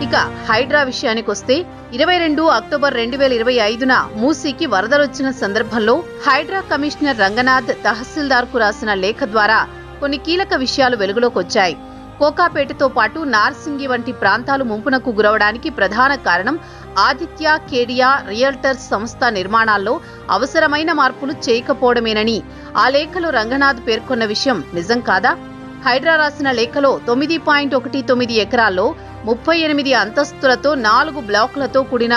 ఇక హైడ్రా విషయానికొస్తే 22 అక్టోబర్ 2025న మూసీకి వరదలొచ్చిన సందర్భంలో హైడ్రా కమిషనర్ రంగనాథ్ తహసీల్దార్కు రాసిన లేఖ ద్వారా కొన్ని కీలక విషయాలు వెలుగులోకొచ్చాయి. కోకాపేటతో పాటు నార్సింగి వంటి ప్రాంతాలు ముంపునకు గురవడానికి ప్రధాన కారణం ఆదిత్య కేడియా రియల్టర్స్ సంస్థ నిర్మాణాల్లో అవసరమైన మార్పులు చేయకపోవడమేనని ఆ లేఖలో రంగనాథ్ పేర్కొన్న విషయం నిజం కాదా? హైడ్రా రాసిన లేఖలో 9.19 ఎకరాల్లో 38 అంతస్తులతో 4 బ్లాకులతో కూడిన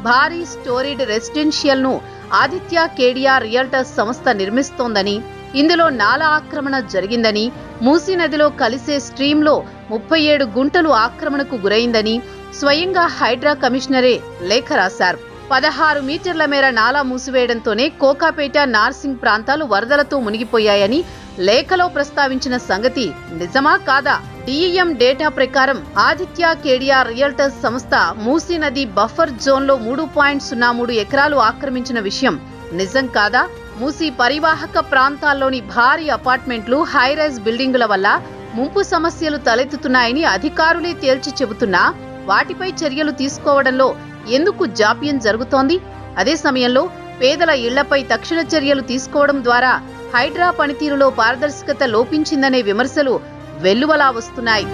భారీ స్టోరీడ్ రెసిడెన్షియల్ ను ఆదిత్య కేడియా రియల్టర్స్ సంస్థ నిర్మిస్తోందని, ఇందులో నాలా ఆక్రమణ జరిగిందని, మూసీ నదిలో కలిసే స్ట్రీంలో 37 గుంటలు ఆక్రమణకు గురైందని స్వయంగా హైడ్రా కమిషనరే లేఖ రాశారు. 16 మీటర్ల మేర నాలా మూసివేయడంతోనే కోకాపేట నార్సింగ్ ప్రాంతాలు వరదలతో మునిగిపోయాయని లేఖలో ప్రస్తావించిన సంగతి నిజమా కాదా? DEM డేటా ప్రకారం ఆదిత్య కేడియా రియల్టర్స్ సంస్థ మూసీ నది బఫర్ జోన్లో 3.03 ఎకరాలు ఆక్రమించిన విషయం నిజం కాదా? మూసీ పరివాహక ప్రాంతాల్లోని భారీ అపార్ట్మెంట్లు, హైరైజ్ బిల్డింగుల వల్ల ముంపు సమస్యలు తలెత్తుతున్నాయని అధికారులే తేల్చి చెబుతున్నా వాటిపై చర్యలు తీసుకోవడంలో ఎందుకు జాప్యం జరుగుతోంది? అదే సమయంలో పేదల ఇళ్లపై తక్షణ చర్యలు తీసుకోవడం ద్వారా హైడ్రా పనితీరులో పారదర్శకత లోపించిందనే విమర్శలు వెల్లువలా వస్తున్నాయి.